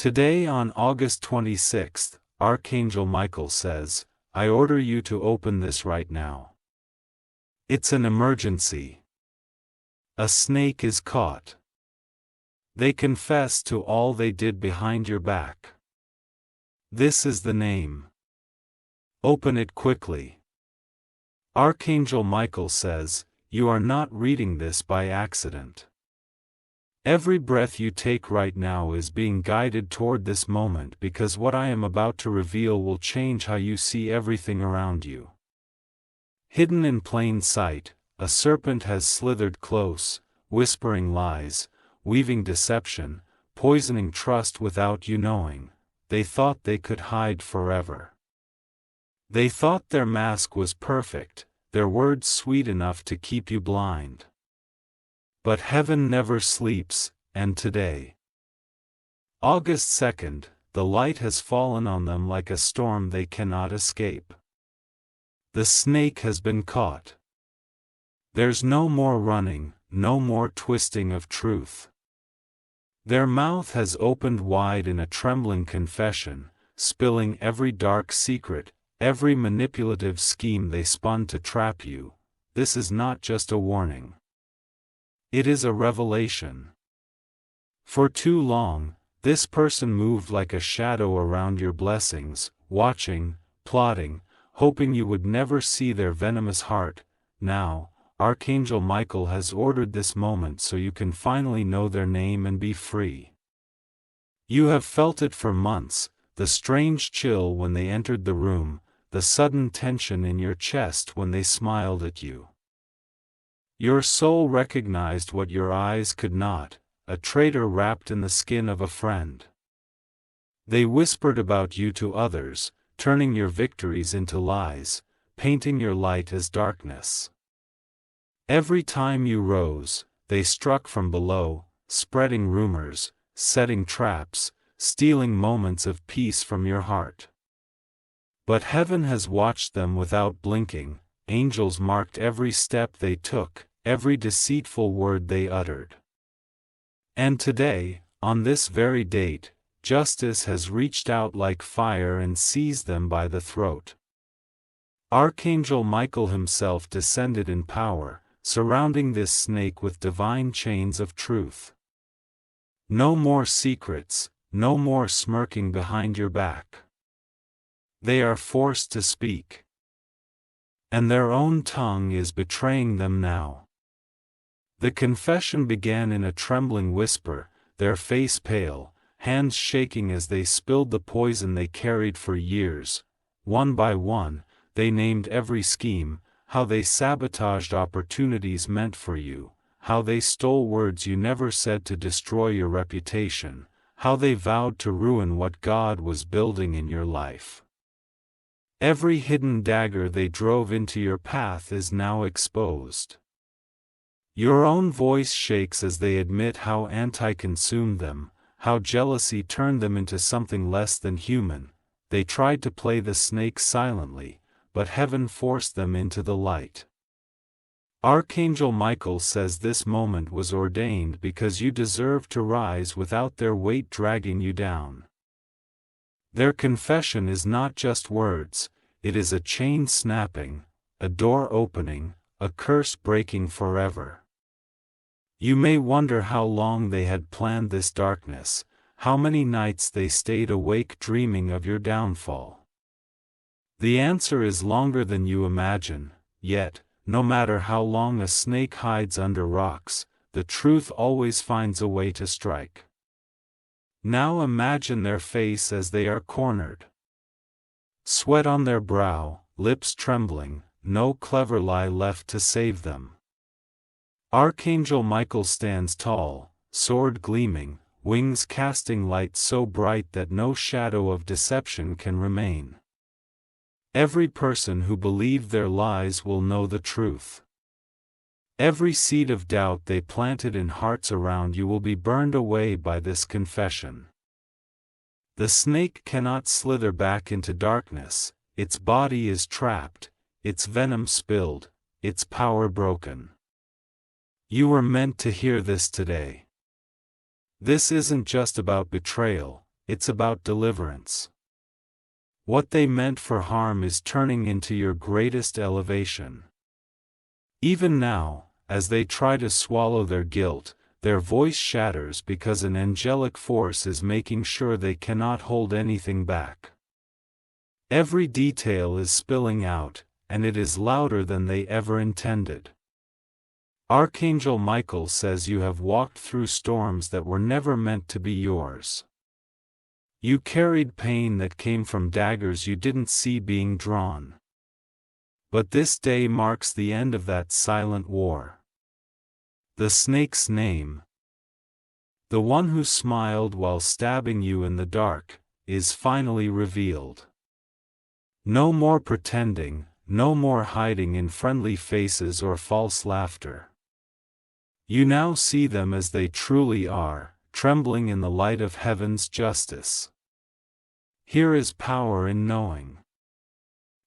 Today on August 26th, Archangel Michael says, I order you to open this right now. It's an emergency. A snake is caught. They confess to all they did behind your back. This is the name. Open it quickly. Archangel Michael says, you are not reading this by accident. Every breath you take right now is being guided toward this moment because what I am about to reveal will change how you see everything around you. Hidden in plain sight, a serpent has slithered close, whispering lies, weaving deception, poisoning trust without you knowing. They thought they could hide forever. They thought their mask was perfect, their words sweet enough to keep you blind. But heaven never sleeps, and today, August 2nd, the light has fallen on them like a storm they cannot escape. The snake has been caught. There's no more running, no more twisting of truth. Their mouth has opened wide in a trembling confession, spilling every dark secret, every manipulative scheme they spun to trap you. This is not just a warning. It is a revelation. For too long, this person moved like a shadow around your blessings, watching, plotting, hoping you would never see their venomous heart. Now, Archangel Michael has ordered this moment so you can finally know their name and be free. You have felt it for months, the strange chill when they entered the room, the sudden tension in your chest when they smiled at you. Your soul recognized what your eyes could not, a traitor wrapped in the skin of a friend. They whispered about you to others, turning your victories into lies, painting your light as darkness. Every time you rose, they struck from below, spreading rumors, setting traps, stealing moments of peace from your heart. But heaven has watched them without blinking. Angels marked every step they took, every deceitful word they uttered. And today, on this very date, justice has reached out like fire and seized them by the throat. Archangel Michael himself descended in power, surrounding this snake with divine chains of truth. No more secrets, no more smirking behind your back. They are forced to speak. And their own tongue is betraying them now. The confession began in a trembling whisper, their face pale, hands shaking as they spilled the poison they carried for years. One by one, they named every scheme, how they sabotaged opportunities meant for you, how they stole words you never said to destroy your reputation, how they vowed to ruin what God was building in your life. Every hidden dagger they drove into your path is now exposed. Your own voice shakes as they admit how anti-consumed them, how jealousy turned them into something less than human. They tried to play the snake silently, but heaven forced them into the light. Archangel Michael says this moment was ordained because you deserve to rise without their weight dragging you down. Their confession is not just words, it is a chain snapping, a door opening, a curse breaking forever. You may wonder how long they had planned this darkness, how many nights they stayed awake dreaming of your downfall. The answer is longer than you imagine, yet, no matter how long a snake hides under rocks, the truth always finds a way to strike. Now imagine their face as they are cornered. Sweat on their brow, lips trembling, no clever lie left to save them. Archangel Michael stands tall, sword gleaming, wings casting light so bright that no shadow of deception can remain. Every person who believed their lies will know the truth. Every seed of doubt they planted in hearts around you will be burned away by this confession. The snake cannot slither back into darkness, its body is trapped, its venom spilled, its power broken. You were meant to hear this today. This isn't just about betrayal, it's about deliverance. What they meant for harm is turning into your greatest elevation. Even now, as they try to swallow their guilt, their voice shatters because an angelic force is making sure they cannot hold anything back. Every detail is spilling out, and it is louder than they ever intended. Archangel Michael says you have walked through storms that were never meant to be yours. You carried pain that came from daggers you didn't see being drawn. But this day marks the end of that silent war. The snake's name, the one who smiled while stabbing you in the dark, is finally revealed. No more pretending, no more hiding in friendly faces or false laughter. You now see them as they truly are, trembling in the light of heaven's justice. Here is power in knowing.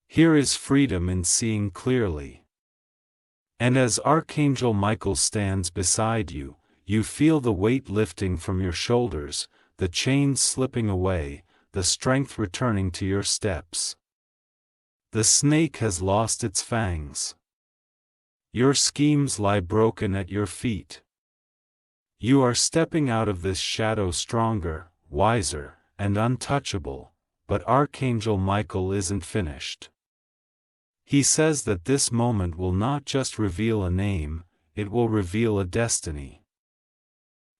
Here is freedom in seeing clearly. And as Archangel Michael stands beside you, you feel the weight lifting from your shoulders, the chains slipping away, the strength returning to your steps. The snake has lost its fangs. Your schemes lie broken at your feet. You are stepping out of this shadow stronger, wiser, and untouchable, but Archangel Michael isn't finished. He says that this moment will not just reveal a name, it will reveal a destiny.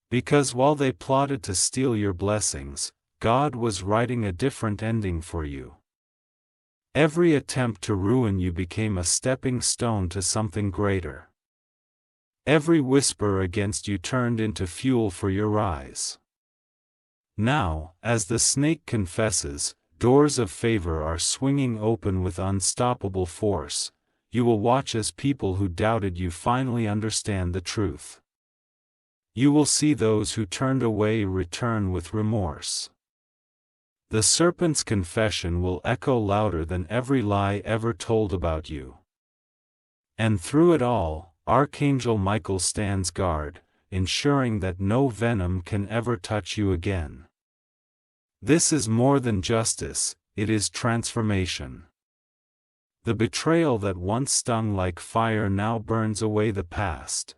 Because while they plotted to steal your blessings, God was writing a different ending for you. Every attempt to ruin you became a stepping stone to something greater. Every whisper against you turned into fuel for your rise. Now, as the snake confesses, doors of favor are swinging open with unstoppable force. You will watch as people who doubted you finally understand the truth. You will see those who turned away return with remorse. The serpent's confession will echo louder than every lie ever told about you. And through it all, Archangel Michael stands guard, ensuring that no venom can ever touch you again. This is more than justice, it is transformation. The betrayal that once stung like fire now burns away the past,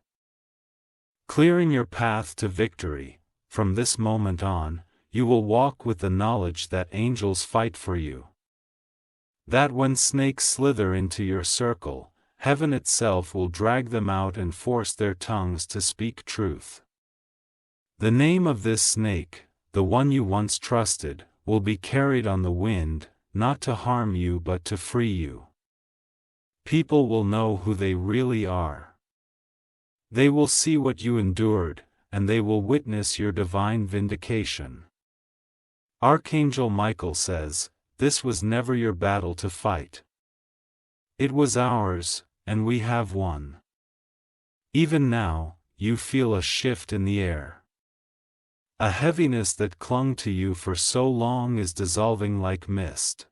clearing your path to victory. From this moment on, you will walk with the knowledge that angels fight for you. That when snakes slither into your circle, heaven itself will drag them out and force their tongues to speak truth. The name of this snake, the one you once trusted, will be carried on the wind, not to harm you but to free you. People will know who they really are. They will see what you endured, and they will witness your divine vindication. Archangel Michael says, this was never your battle to fight. It was ours, and we have won. Even now, you feel a shift in the air. A heaviness that clung to you for so long is dissolving like mist.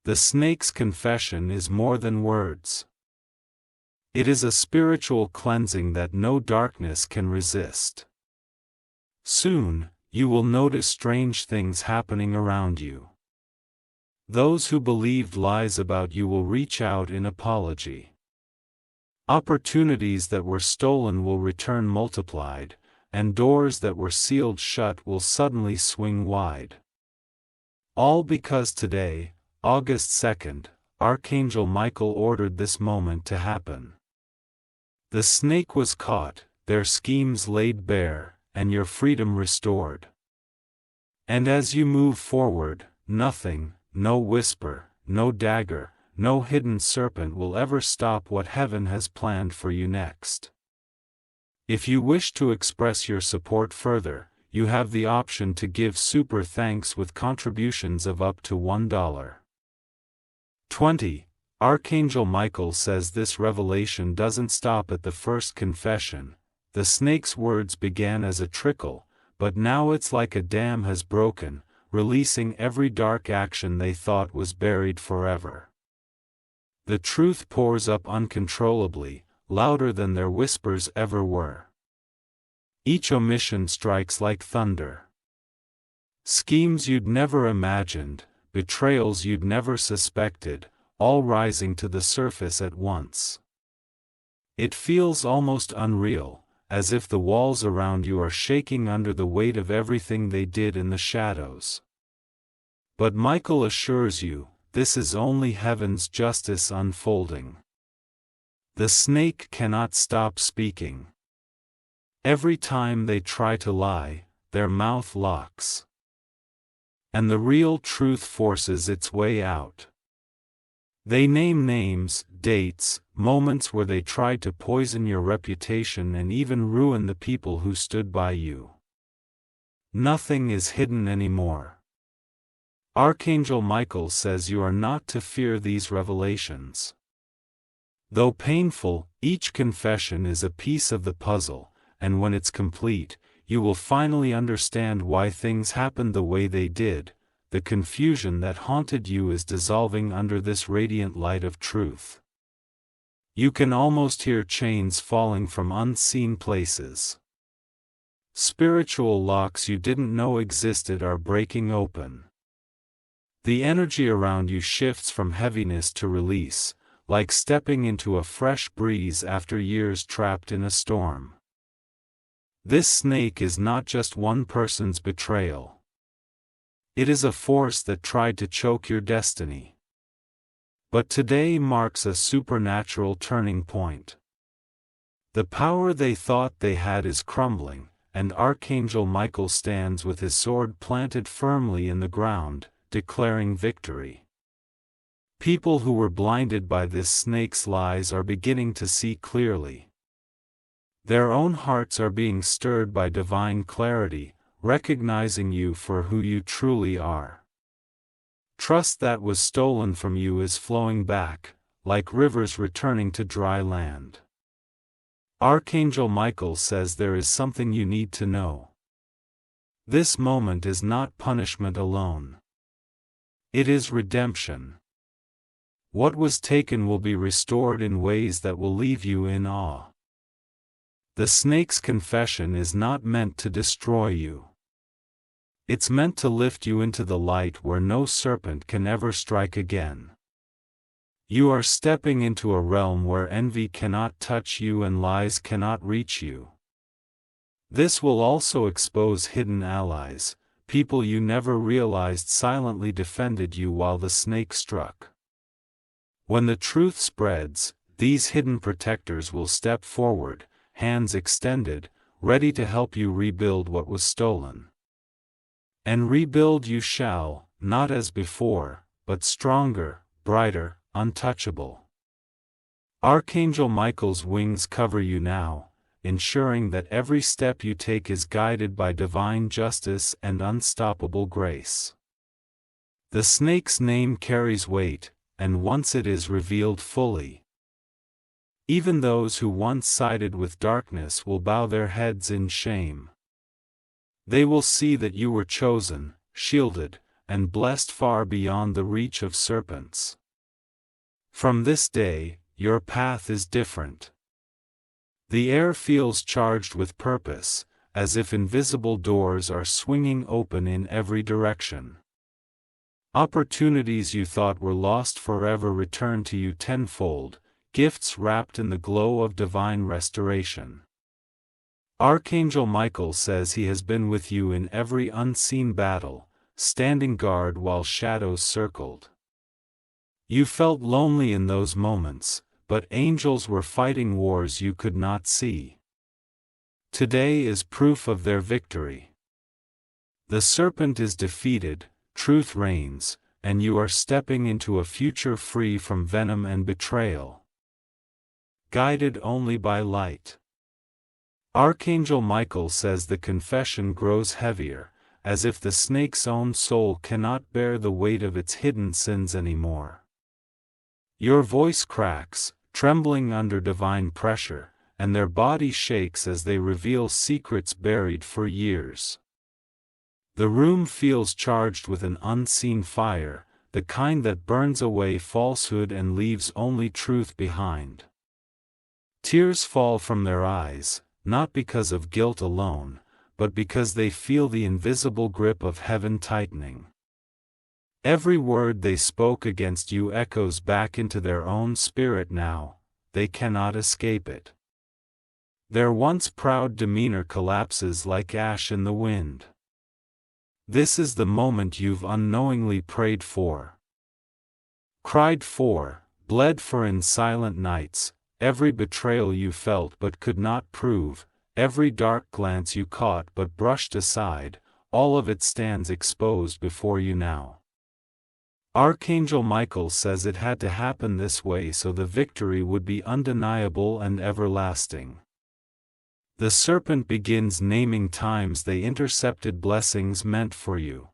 The snake's confession is more than words. It is a spiritual cleansing that no darkness can resist. Soon, you will notice strange things happening around you. Those who believed lies about you will reach out in apology. Opportunities that were stolen will return multiplied, and doors that were sealed shut will suddenly swing wide. All because today, August 2nd, Archangel Michael ordered this moment to happen. The snake was caught, their schemes laid bare, and your freedom restored. And as you move forward, nothing, no whisper, no dagger, no hidden serpent will ever stop what heaven has planned for you next. If you wish to express your support further, you have the option to give super thanks with contributions of up to $1. 20. Archangel Michael says this revelation doesn't stop at the first confession. The snake's words began as a trickle, but now it's like a dam has broken, releasing every dark action they thought was buried forever. The truth pours up uncontrollably, louder than their whispers ever were. Each omission strikes like thunder. Schemes you'd never imagined, betrayals you'd never suspected, all rising to the surface at once. It feels almost unreal, as if the walls around you are shaking under the weight of everything they did in the shadows. But Michael assures you, this is only heaven's justice unfolding. The snake cannot stop speaking. Every time they try to lie, their mouth locks. And the real truth forces its way out. They name names, dates, moments where they tried to poison your reputation and even ruin the people who stood by you. Nothing is hidden anymore. Archangel Michael says you are not to fear these revelations. Though painful, each confession is a piece of the puzzle, and when it's complete, you will finally understand why things happened the way they did. The confusion that haunted you is dissolving under this radiant light of truth. You can almost hear chains falling from unseen places. Spiritual locks you didn't know existed are breaking open. The energy around you shifts from heaviness to release, like stepping into a fresh breeze after years trapped in a storm. This snake is not just one person's betrayal. It is a force that tried to choke your destiny. But today marks a supernatural turning point. The power they thought they had is crumbling, and Archangel Michael stands with his sword planted firmly in the ground, declaring victory. People who were blinded by this snake's lies are beginning to see clearly. Their own hearts are being stirred by divine clarity, recognizing you for who you truly are. Trust that was stolen from you is flowing back, like rivers returning to dry land. Archangel Michael says there is something you need to know. This moment is not punishment alone. It is redemption. What was taken will be restored in ways that will leave you in awe. The snake's confession is not meant to destroy you. It's meant to lift you into the light where no serpent can ever strike again. You are stepping into a realm where envy cannot touch you and lies cannot reach you. This will also expose hidden allies, people you never realized silently defended you while the snake struck. When the truth spreads, these hidden protectors will step forward, hands extended, ready to help you rebuild what was stolen. And rebuild you shall, not as before, but stronger, brighter, untouchable. Archangel Michael's wings cover you now, ensuring that every step you take is guided by divine justice and unstoppable grace. The snake's name carries weight, and once it is revealed fully, even those who once sided with darkness will bow their heads in shame. They will see that you were chosen, shielded, and blessed far beyond the reach of serpents. From this day, your path is different. The air feels charged with purpose, as if invisible doors are swinging open in every direction. Opportunities you thought were lost forever return to you tenfold, gifts wrapped in the glow of divine restoration. Archangel Michael says he has been with you in every unseen battle, standing guard while shadows circled. You felt lonely in those moments, but angels were fighting wars you could not see. Today is proof of their victory. The serpent is defeated, truth reigns, and you are stepping into a future free from venom and betrayal. Guided only by light. Archangel Michael says the confession grows heavier, as if the snake's own soul cannot bear the weight of its hidden sins anymore. Your voice cracks, trembling under divine pressure, and their body shakes as they reveal secrets buried for years. The room feels charged with an unseen fire, the kind that burns away falsehood and leaves only truth behind. Tears fall from their eyes, not because of guilt alone, but because they feel the invisible grip of heaven tightening. Every word they spoke against you echoes back into their own spirit now, they cannot escape it. Their once proud demeanor collapses like ash in the wind. This is the moment you've unknowingly prayed for, cried for, bled for in silent nights, every betrayal you felt but could not prove, every dark glance you caught but brushed aside, all of it stands exposed before you now. Archangel Michael says it had to happen this way so the victory would be undeniable and everlasting. The serpent begins naming times they intercepted blessings meant for you.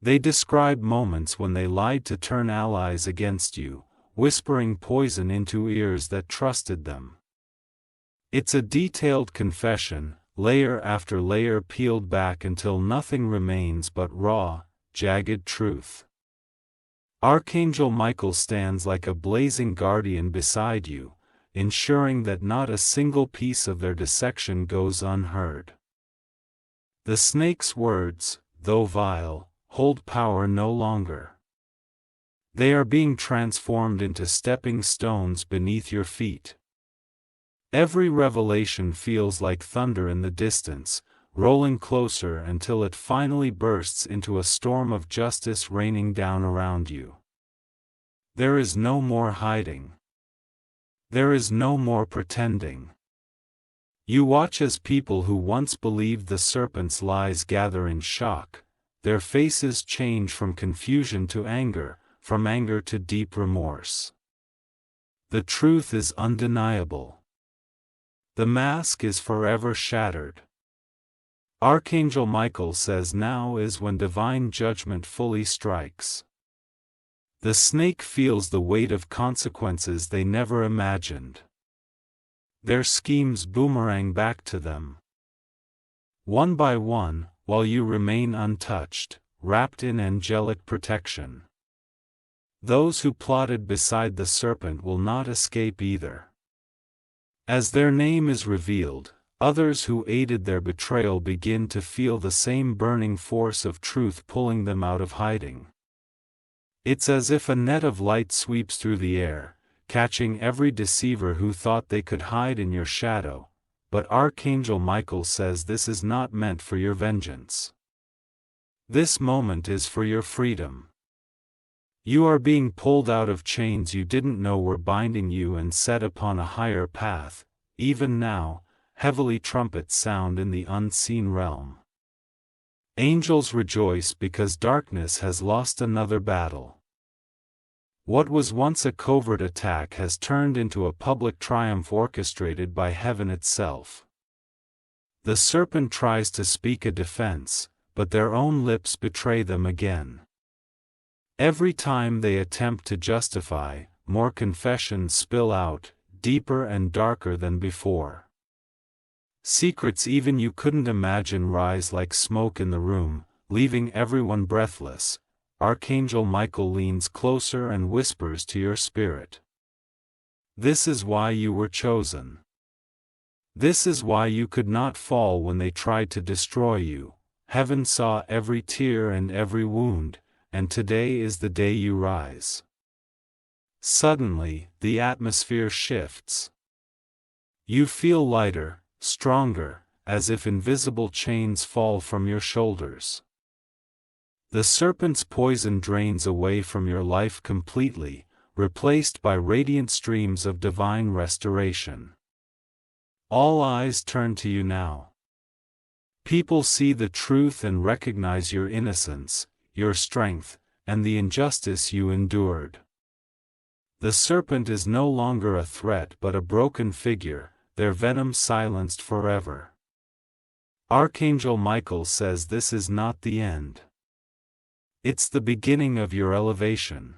They describe moments when they lied to turn allies against you, whispering poison into ears that trusted them. It's a detailed confession, layer after layer peeled back until nothing remains but raw, jagged truth. Archangel Michael stands like a blazing guardian beside you, ensuring that not a single piece of their dissection goes unheard. The snake's words, though vile, hold power no longer. They are being transformed into stepping stones beneath your feet. Every revelation feels like thunder in the distance, rolling closer until it finally bursts into a storm of justice raining down around you. There is no more hiding. There is no more pretending. You watch as people who once believed the serpent's lies gather in shock, their faces change from confusion to anger, from anger to deep remorse. The truth is undeniable. The mask is forever shattered. Archangel Michael says now is when divine judgment fully strikes. The snake feels the weight of consequences they never imagined. Their schemes boomerang back to them. One by one, while you remain untouched, wrapped in angelic protection. Those who plotted beside the serpent will not escape either. As their name is revealed, others who aided their betrayal begin to feel the same burning force of truth pulling them out of hiding. It's as if a net of light sweeps through the air, catching every deceiver who thought they could hide in your shadow, but Archangel Michael says this is not meant for your vengeance. This moment is for your freedom. You are being pulled out of chains you didn't know were binding you and set upon a higher path. Even now, heavily trumpets sound in the unseen realm. Angels rejoice because darkness has lost another battle. What was once a covert attack has turned into a public triumph orchestrated by heaven itself. The serpent tries to speak a defense, but their own lips betray them again. Every time they attempt to justify, more confessions spill out, deeper and darker than before. Secrets even you couldn't imagine rise like smoke in the room, leaving everyone breathless. Archangel Michael leans closer and whispers to your spirit. This is why you were chosen. This is why you could not fall when they tried to destroy you. Heaven saw every tear and every wound, and today is the day you rise. Suddenly, the atmosphere shifts. You feel lighter, stronger, as if invisible chains fall from your shoulders. The serpent's poison drains away from your life completely, replaced by radiant streams of divine restoration. All eyes turn to you now. People see the truth and recognize your innocence, your strength, and the injustice you endured. The serpent is no longer a threat but a broken figure, their venom silenced forever. Archangel Michael says this is not the end. It's the beginning of your elevation.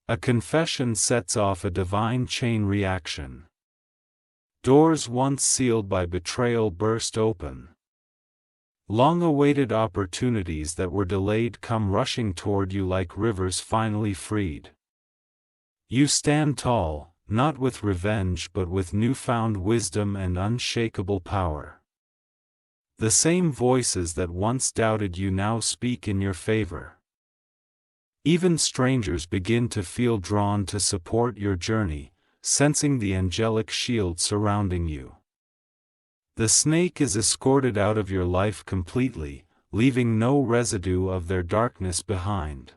A confession sets off a divine chain reaction. Doors once sealed by betrayal burst open. Long-awaited opportunities that were delayed come rushing toward you like rivers finally freed. You stand tall, not with revenge but with newfound wisdom and unshakable power. The same voices that once doubted you now speak in your favor. Even strangers begin to feel drawn to support your journey, sensing the angelic shield surrounding you. The snake is escorted out of your life completely, leaving no residue of their darkness behind.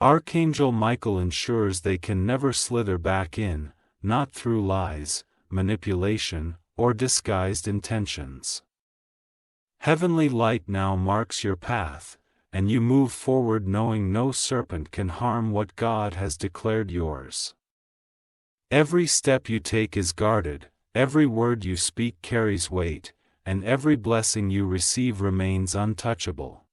Archangel Michael ensures they can never slither back in, not through lies, manipulation, or disguised intentions. Heavenly light now marks your path, and you move forward knowing no serpent can harm what God has declared yours. Every step you take is guarded, every word you speak carries weight, and every blessing you receive remains untouchable.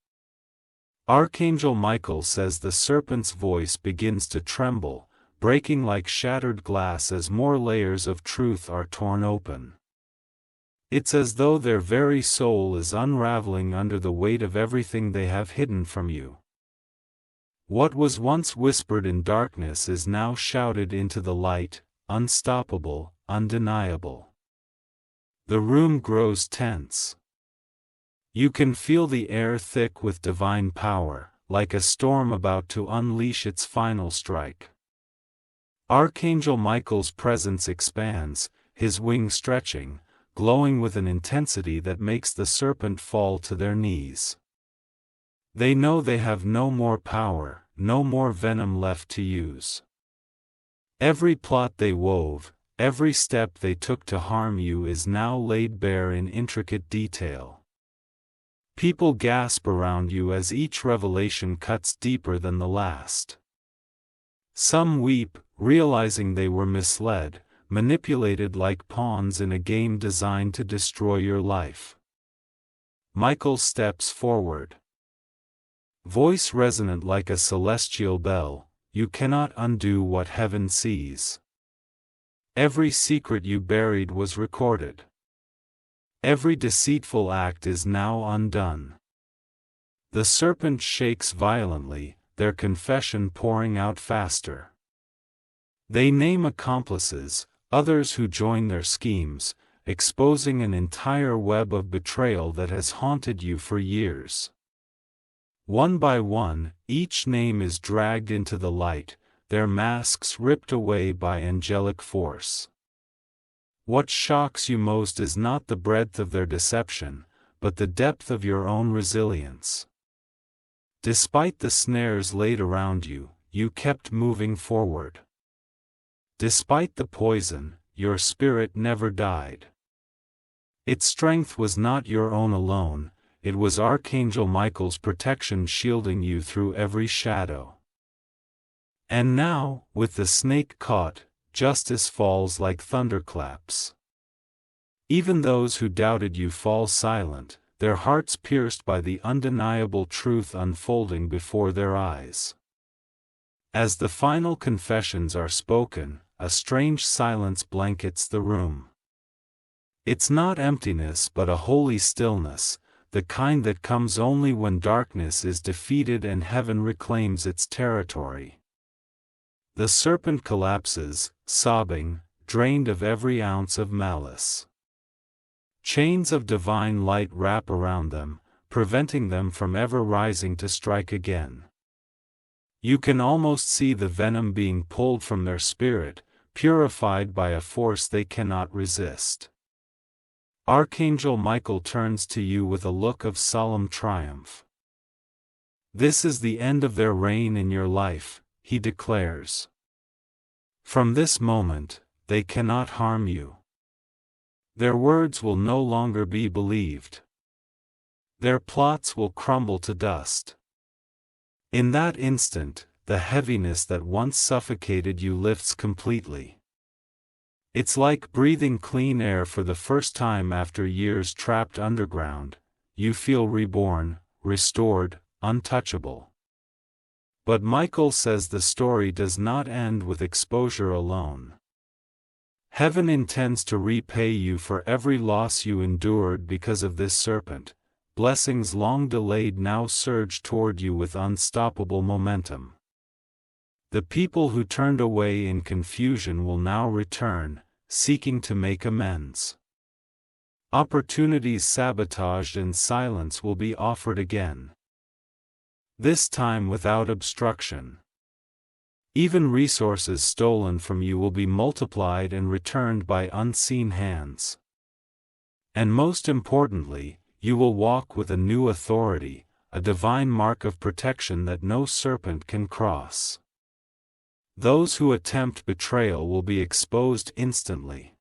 Archangel Michael says the serpent's voice begins to tremble, breaking like shattered glass as more layers of truth are torn open. It's as though their very soul is unraveling under the weight of everything they have hidden from you. What was once whispered in darkness is now shouted into the light, unstoppable, undeniable. The room grows tense. You can feel the air thick with divine power, like a storm about to unleash its final strike. Archangel Michael's presence expands, his wings stretching, glowing with an intensity that makes the serpent fall to their knees. They know they have no more power, no more venom left to use. Every plot they wove, every step they took to harm you is now laid bare in intricate detail. People gasp around you as each revelation cuts deeper than the last. Some weep, realizing they were misled, manipulated like pawns in a game designed to destroy your life. Michael steps forward. Voice resonant like a celestial bell, you cannot undo what heaven sees. Every secret you buried was recorded. Every deceitful act is now undone. The serpent shakes violently, their confession pouring out faster. They name accomplices, others who join their schemes, exposing an entire web of betrayal that has haunted you for years. One by one, each name is dragged into the light, their masks ripped away by angelic force. What shocks you most is not the breadth of their deception, but the depth of your own resilience. Despite the snares laid around you, you kept moving forward. Despite the poison, your spirit never died. Its strength was not your own alone, it was Archangel Michael's protection shielding you through every shadow. And now, with the snake caught, justice falls like thunderclaps. Even those who doubted you fall silent, their hearts pierced by the undeniable truth unfolding before their eyes. As the final confessions are spoken, a strange silence blankets the room. It's not emptiness but a holy stillness, the kind that comes only when darkness is defeated and heaven reclaims its territory. The serpent collapses, sobbing, drained of every ounce of malice. Chains of divine light wrap around them, preventing them from ever rising to strike again. You can almost see the venom being pulled from their spirit, purified by a force they cannot resist. Archangel Michael turns to you with a look of solemn triumph. This is the end of their reign in your life, he declares. From this moment, they cannot harm you. Their words will no longer be believed. Their plots will crumble to dust. In that instant, the heaviness that once suffocated you lifts completely. It's like breathing clean air for the first time after years trapped underground. You feel reborn, restored, untouchable. But Michael says the story does not end with exposure alone. Heaven intends to repay you for every loss you endured because of this serpent. Blessings long delayed now surge toward you with unstoppable momentum. The people who turned away in confusion will now return, seeking to make amends. Opportunities sabotaged and silence will be offered again. This time without obstruction. Even resources stolen from you will be multiplied and returned by unseen hands. And most importantly, you will walk with a new authority, a divine mark of protection that no serpent can cross. Those who attempt betrayal will be exposed instantly.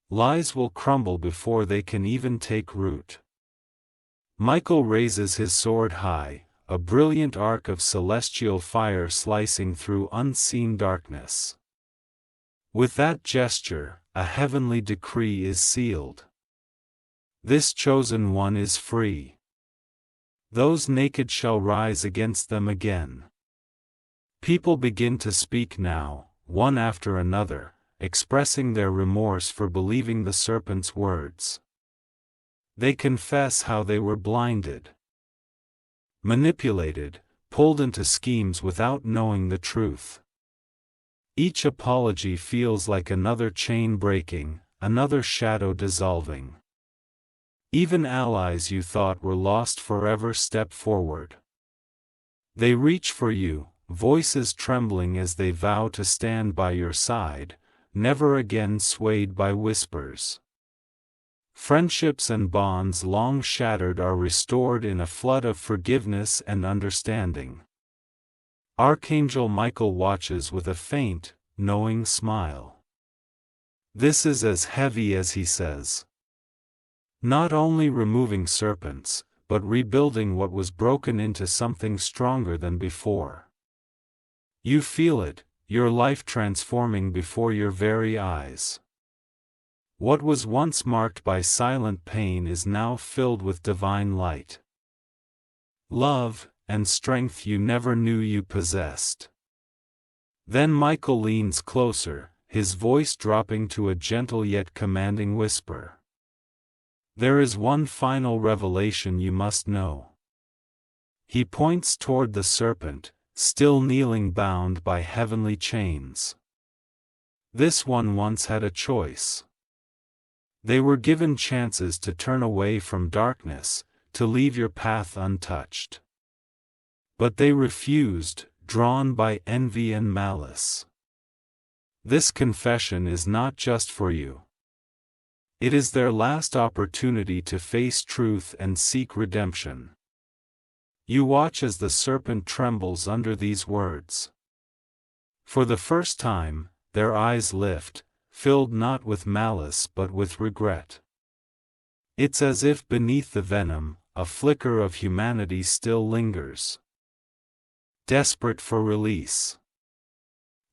Lies will crumble before they can even take root. Michael raises his sword high, a brilliant arc of celestial fire slicing through unseen darkness. With that gesture, a heavenly decree is sealed. This chosen one is free. Those naked shall rise against them again. People begin to speak now, one after another, expressing their remorse for believing the serpent's words. They confess how they were blinded, manipulated, pulled into schemes without knowing the truth. Each apology feels like another chain breaking, another shadow dissolving. Even allies you thought were lost forever step forward. They reach for you, voices trembling as they vow to stand by your side, never again swayed by whispers. Friendships and bonds long shattered are restored in a flood of forgiveness and understanding. Archangel Michael watches with a faint, knowing smile. This is as heavy as he says. Not only removing serpents, but rebuilding what was broken into something stronger than before. You feel it, your life transforming before your very eyes. What was once marked by silent pain is now filled with divine light, love, and strength you never knew you possessed. Then Michael leans closer, his voice dropping to a gentle yet commanding whisper. There is one final revelation you must know. He points toward the serpent, still kneeling bound by heavenly chains. This one once had a choice. They were given chances to turn away from darkness, to leave your path untouched. But they refused, drawn by envy and malice. This confession is not just for you. It is their last opportunity to face truth and seek redemption. You watch as the serpent trembles under these words. For the first time, their eyes lift, filled not with malice but with regret. It's as if beneath the venom, a flicker of humanity still lingers. Desperate for release.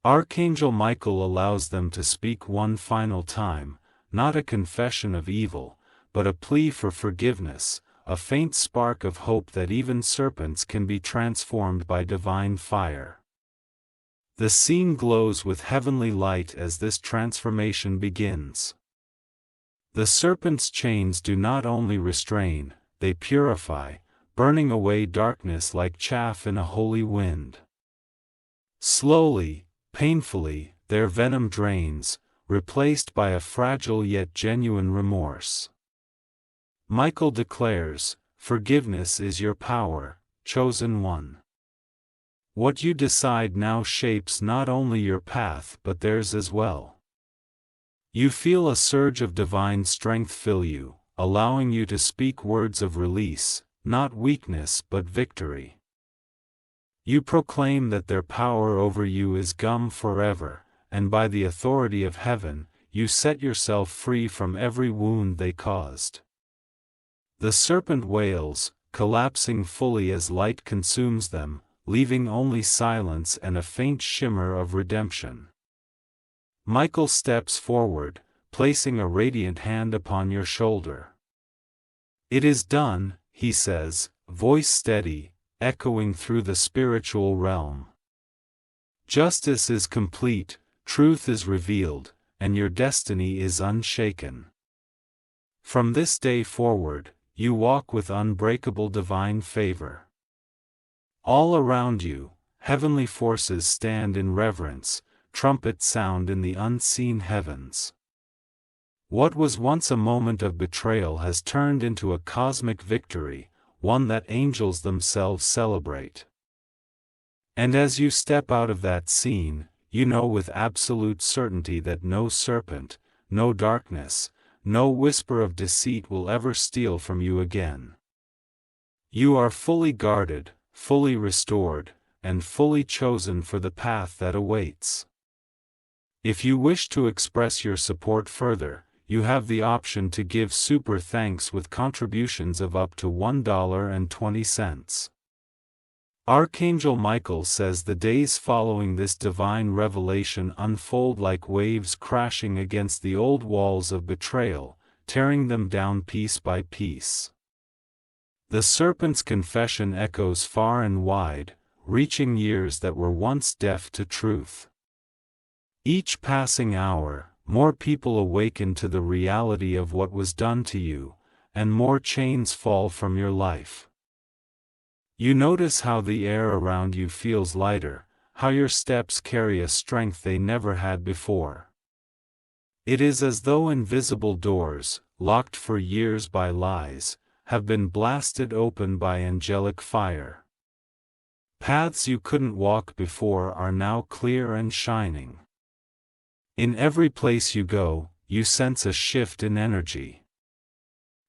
Archangel Michael allows them to speak one final time, not a confession of evil, but a plea for forgiveness, a faint spark of hope that even serpents can be transformed by divine fire. The scene glows with heavenly light as this transformation begins. The serpent's chains do not only restrain, they purify, burning away darkness like chaff in a holy wind. Slowly, painfully, their venom drains, replaced by a fragile yet genuine remorse. Michael declares, "Forgiveness is your power, chosen one. What you decide now shapes not only your path but theirs as well." You feel a surge of divine strength fill you, allowing you to speak words of release, not weakness but victory. You proclaim that their power over you is gone forever, and by the authority of heaven, you set yourself free from every wound they caused. The serpent wails, collapsing fully as light consumes them, leaving only silence and a faint shimmer of redemption. Michael steps forward, placing a radiant hand upon your shoulder. "It is done," he says, voice steady, echoing through the spiritual realm. "Justice is complete, truth is revealed, and your destiny is unshaken. From this day forward, you walk with unbreakable divine favor." All around you, heavenly forces stand in reverence, trumpets sound in the unseen heavens. What was once a moment of betrayal has turned into a cosmic victory, one that angels themselves celebrate. And as you step out of that scene, you know with absolute certainty that no serpent, no darkness, no whisper of deceit will ever steal from you again. You are fully guarded, fully restored, and fully chosen for the path that awaits. If you wish to express your support further, you have the option to give super thanks with contributions of up to $1.20. Archangel Michael says the days following this divine revelation unfold like waves crashing against the old walls of betrayal, tearing them down piece by piece. The serpent's confession echoes far and wide, reaching ears that were once deaf to truth. Each passing hour, more people awaken to the reality of what was done to you, and more chains fall from your life. You notice how the air around you feels lighter, how your steps carry a strength they never had before. It is as though invisible doors, locked for years by lies, have been blasted open by angelic fire. Paths you couldn't walk before are now clear and shining. In every place you go, you sense a shift in energy.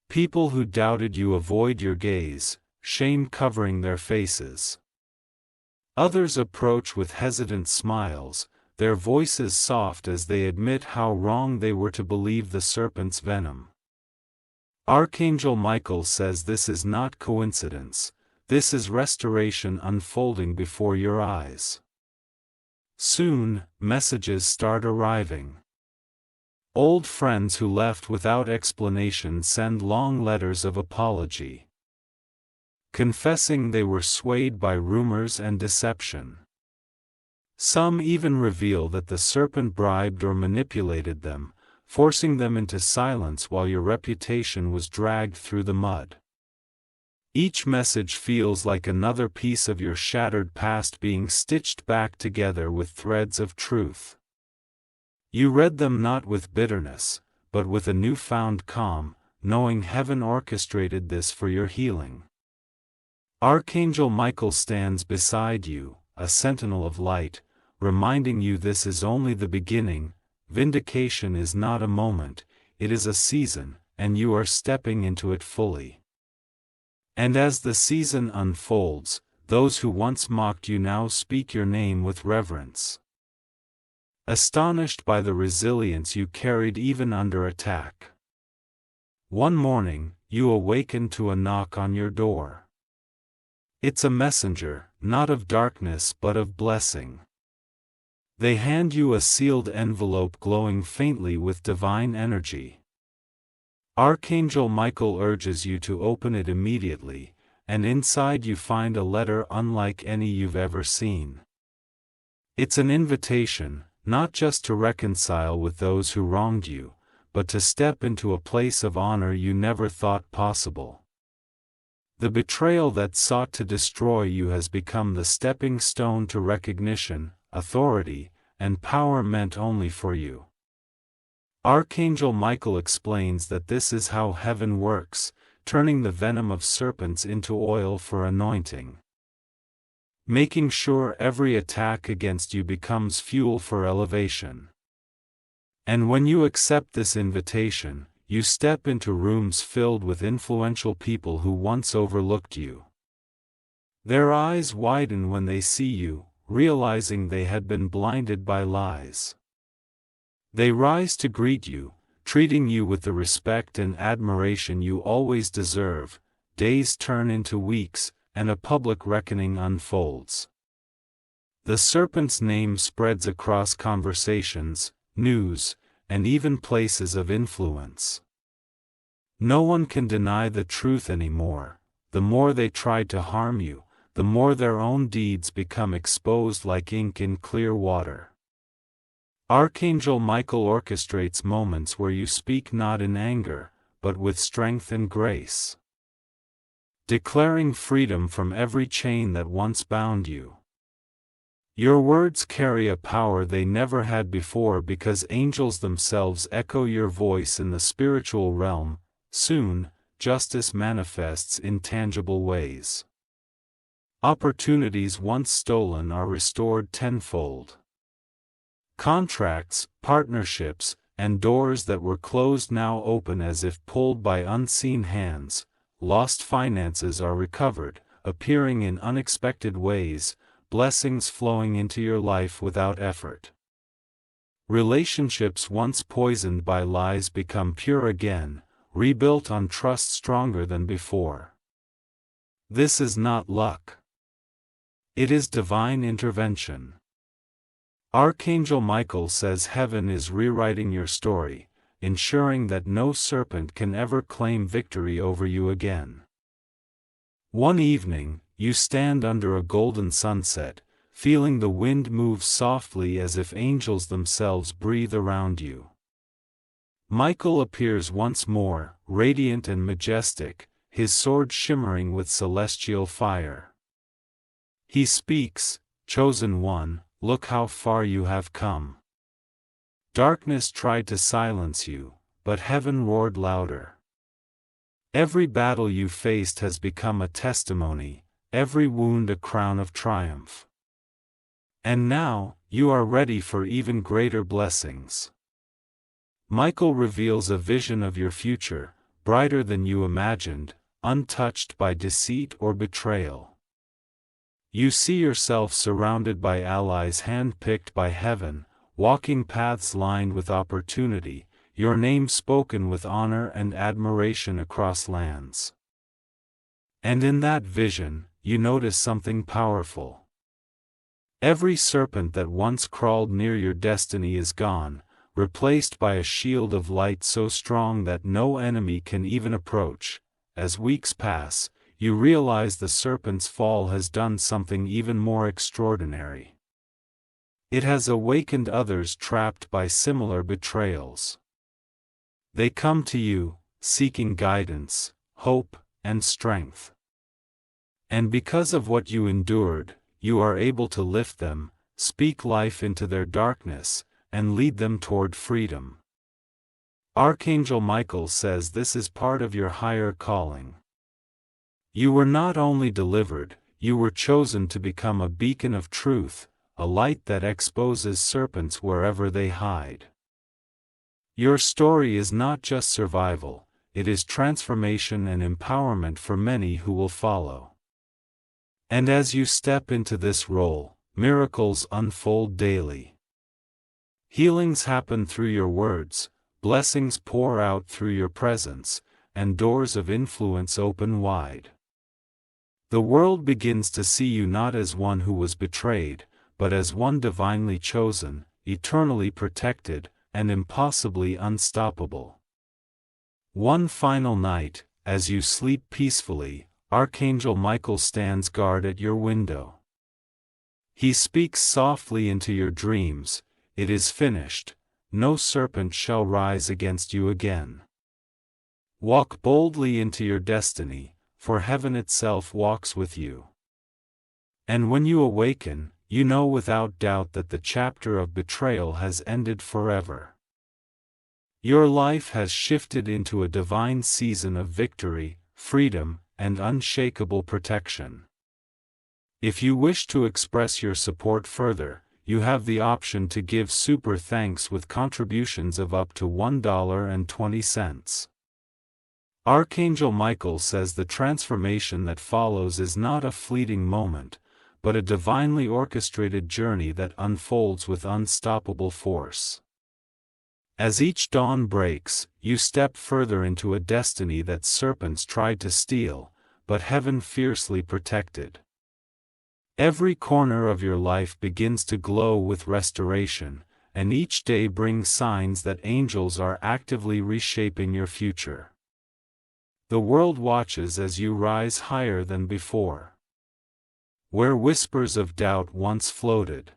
People who doubted you avoid your gaze, shame covering their faces. Others approach with hesitant smiles, their voices soft as they admit how wrong they were to believe the serpent's venom. Archangel Michael says this is not coincidence, this is restoration unfolding before your eyes. Soon, messages start arriving. Old friends who left without explanation send long letters of apology, confessing they were swayed by rumors and deception. Some even reveal that the serpent bribed or manipulated them, forcing them into silence while your reputation was dragged through the mud. Each message feels like another piece of your shattered past being stitched back together with threads of truth. You read them not with bitterness, but with a newfound calm, knowing heaven orchestrated this for your healing. Archangel Michael stands beside you, a sentinel of light, reminding you this is only the beginning. Vindication is not a moment, it is a season, and you are stepping into it fully. And as the season unfolds, those who once mocked you now speak your name with reverence. Astonished by the resilience you carried even under attack. One morning, you awaken to a knock on your door. It's a messenger, not of darkness but of blessing. They hand you a sealed envelope glowing faintly with divine energy. Archangel Michael urges you to open it immediately, and inside you find a letter unlike any you've ever seen. It's an invitation, not just to reconcile with those who wronged you, but to step into a place of honor you never thought possible. The betrayal that sought to destroy you has become the stepping stone to recognition, authority, and power meant only for you. Archangel Michael explains that this is how heaven works, turning the venom of serpents into oil for anointing. Making sure every attack against you becomes fuel for elevation. And when you accept this invitation, you step into rooms filled with influential people who once overlooked you. Their eyes widen when they see you, realizing they had been blinded by lies. They rise to greet you, treating you with the respect and admiration you always deserve. Days turn into weeks, and a public reckoning unfolds. The serpent's name spreads across conversations, news, and even places of influence. No one can deny the truth anymore. The more they try to harm you, the more their own deeds become exposed like ink in clear water. Archangel Michael orchestrates moments where you speak not in anger, but with strength and grace, declaring freedom from every chain that once bound you. Your words carry a power they never had before because angels themselves echo your voice in the spiritual realm. Soon, justice manifests in tangible ways. Opportunities once stolen are restored tenfold. Contracts, partnerships, and doors that were closed now open as if pulled by unseen hands. Lost finances are recovered, appearing in unexpected ways, blessings flowing into your life without effort. Relationships once poisoned by lies become pure again, rebuilt on trust stronger than before. This is not luck. It is divine intervention. Archangel Michael says heaven is rewriting your story, ensuring that no serpent can ever claim victory over you again. One evening, you stand under a golden sunset, feeling the wind move softly as if angels themselves breathe around you. Michael appears once more, radiant and majestic, his sword shimmering with celestial fire. He speaks, "Chosen one, look how far you have come." Darkness tried to silence you, but heaven roared louder. Every battle you faced has become a testimony, every wound a crown of triumph. And now, you are ready for even greater blessings. Michael reveals a vision of your future, brighter than you imagined, untouched by deceit or betrayal. You see yourself surrounded by allies hand-picked by heaven, walking paths lined with opportunity, your name spoken with honor and admiration across lands. And in that vision, you notice something powerful. Every serpent that once crawled near your destiny is gone, replaced by a shield of light so strong that no enemy can even approach. As weeks pass, you realize the serpent's fall has done something even more extraordinary. It has awakened others trapped by similar betrayals. They come to you, seeking guidance, hope, and strength. And because of what you endured, you are able to lift them, speak life into their darkness, and lead them toward freedom. Archangel Michael says this is part of your higher calling. You were not only delivered, you were chosen to become a beacon of truth, a light that exposes serpents wherever they hide. Your story is not just survival, it is transformation and empowerment for many who will follow. And as you step into this role, miracles unfold daily. Healings happen through your words, blessings pour out through your presence, and doors of influence open wide. The world begins to see you not as one who was betrayed, but as one divinely chosen, eternally protected, and impossibly unstoppable. One final night, as you sleep peacefully, Archangel Michael stands guard at your window. He speaks softly into your dreams, "It is finished, no serpent shall rise against you again. Walk boldly into your destiny, for heaven itself walks with you." And when you awaken, you know without doubt that the chapter of betrayal has ended forever. Your life has shifted into a divine season of victory, freedom, and unshakable protection. If you wish to express your support further, you have the option to give super thanks with contributions of up to $1.20. Archangel Michael says the transformation that follows is not a fleeting moment, but a divinely orchestrated journey that unfolds with unstoppable force. As each dawn breaks, you step further into a destiny that serpents tried to steal, but heaven fiercely protected. Every corner of your life begins to glow with restoration, and each day brings signs that angels are actively reshaping your future. The world watches as you rise higher than before. Where whispers of doubt once floated,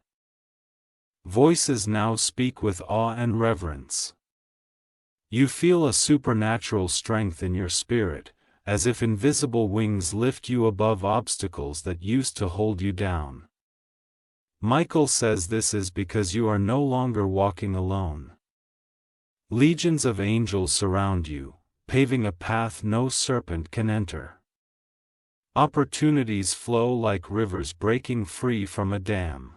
voices now speak with awe and reverence. You feel a supernatural strength in your spirit, as if invisible wings lift you above obstacles that used to hold you down. Michael says this is because you are no longer walking alone. Legions of angels surround you, paving a path no serpent can enter. Opportunities flow like rivers breaking free from a dam.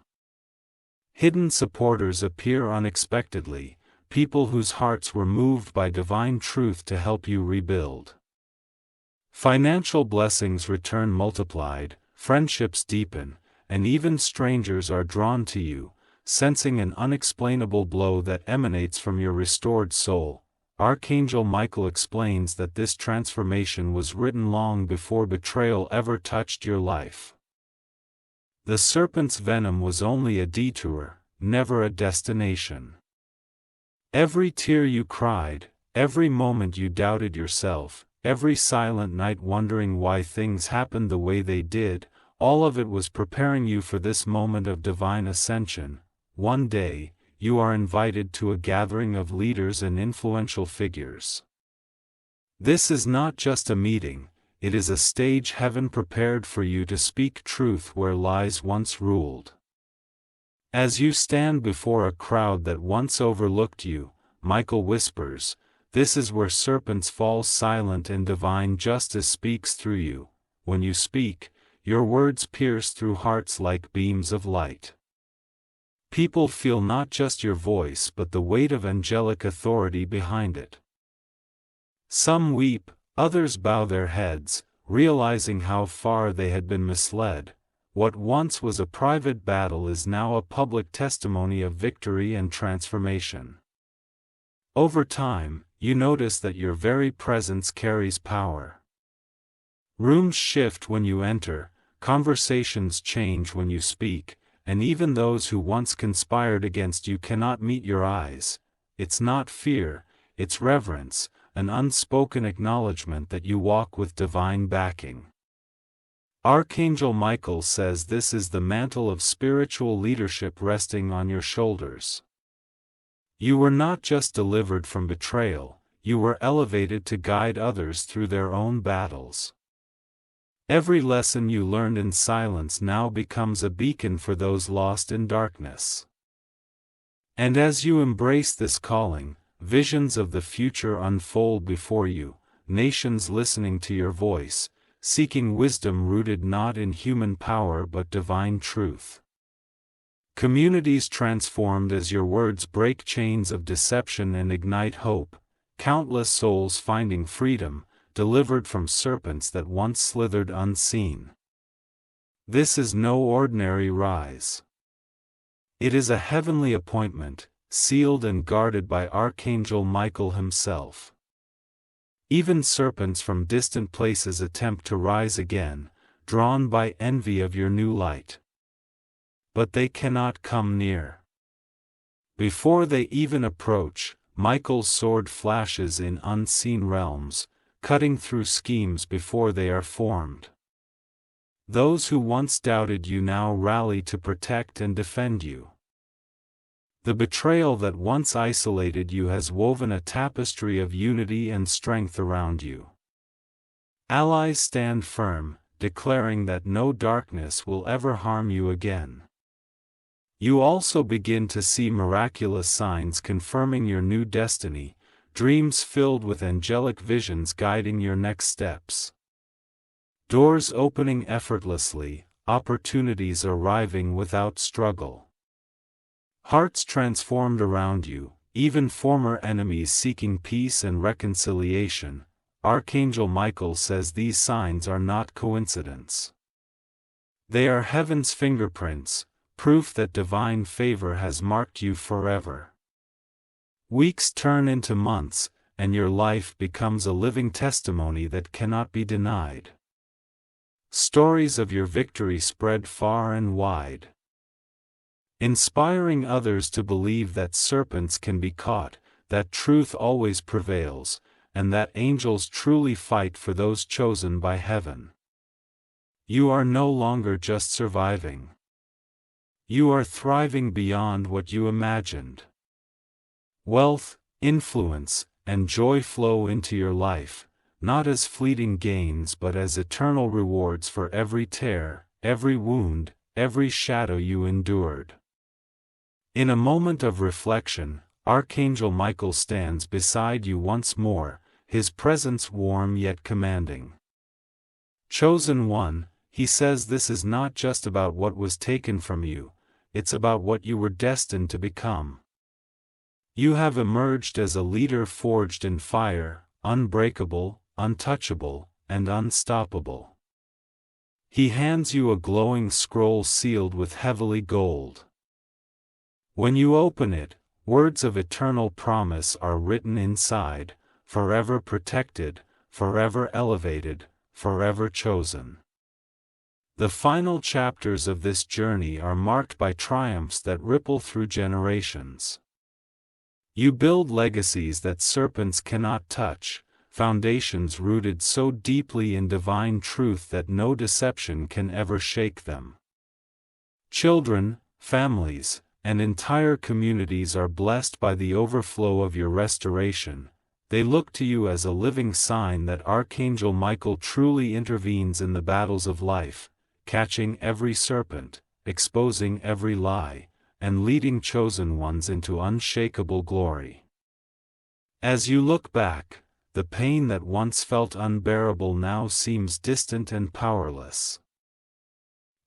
Hidden supporters appear unexpectedly, people whose hearts were moved by divine truth to help you rebuild. Financial blessings return multiplied, friendships deepen, and even strangers are drawn to you, sensing an unexplainable glow that emanates from your restored soul. Archangel Michael explains that this transformation was written long before betrayal ever touched your life. The serpent's venom was only a detour, never a destination. Every tear you cried, every moment you doubted yourself, every silent night wondering why things happened the way they did, all of it was preparing you for this moment of divine ascension. One day, you are invited to a gathering of leaders and influential figures. This is not just a meeting, it is a stage heaven prepared for you to speak truth where lies once ruled. As you stand before a crowd that once overlooked you, Michael whispers, "This is where serpents fall silent and divine justice speaks through you. When you speak, your words pierce through hearts like beams of light. People feel not just your voice but the weight of angelic authority behind it. Some weep, others bow their heads, realizing how far they had been misled. What once was a private battle is now a public testimony of victory and transformation. Over time, you notice that your very presence carries power. Rooms shift when you enter, conversations change when you speak, and even those who once conspired against you cannot meet your eyes. It's not fear, it's reverence, an unspoken acknowledgement that you walk with divine backing. Archangel Michael says this is the mantle of spiritual leadership resting on your shoulders. You were not just delivered from betrayal, you were elevated to guide others through their own battles. Every lesson you learned in silence now becomes a beacon for those lost in darkness. And as you embrace this calling, visions of the future unfold before you, nations listening to your voice, seeking wisdom rooted not in human power but divine truth. Communities transformed as your words break chains of deception and ignite hope, countless souls finding freedom, delivered from serpents that once slithered unseen. This is no ordinary rise. It is a heavenly appointment, sealed and guarded by Archangel Michael himself. Even serpents from distant places attempt to rise again, drawn by envy of your new light. But they cannot come near. Before they even approach, Michael's sword flashes in unseen realms, cutting through schemes before they are formed. Those who once doubted you now rally to protect and defend you. The betrayal that once isolated you has woven a tapestry of unity and strength around you. Allies stand firm, declaring that no darkness will ever harm you again. You also begin to see miraculous signs confirming your new destiny, dreams filled with angelic visions guiding your next steps. Doors opening effortlessly, opportunities arriving without struggle. Hearts transformed around you, even former enemies seeking peace and reconciliation. Archangel Michael says these signs are not coincidence. They are heaven's fingerprints, proof that divine favor has marked you forever. Weeks turn into months, and your life becomes a living testimony that cannot be denied. Stories of your victory spread far and wide, inspiring others to believe that serpents can be caught, that truth always prevails, and that angels truly fight for those chosen by heaven. You are no longer just surviving. You are thriving beyond what you imagined. Wealth, influence, and joy flow into your life, not as fleeting gains but as eternal rewards for every tear, every wound, every shadow you endured. In a moment of reflection, Archangel Michael stands beside you once more, his presence warm yet commanding. Chosen one, he says, this is not just about what was taken from you, it's about what you were destined to become. You have emerged as a leader forged in fire, unbreakable, untouchable, and unstoppable. He hands you a glowing scroll sealed with heavily gold. When you open it, words of eternal promise are written inside, forever protected, forever elevated, forever chosen. The final chapters of this journey are marked by triumphs that ripple through generations. You build legacies that serpents cannot touch, foundations rooted so deeply in divine truth that no deception can ever shake them. Children, families, and entire communities are blessed by the overflow of your restoration. They look to you as a living sign that Archangel Michael truly intervenes in the battles of life, catching every serpent, exposing every lie, and leading chosen ones into unshakable glory. As you look back, the pain that once felt unbearable now seems distant and powerless.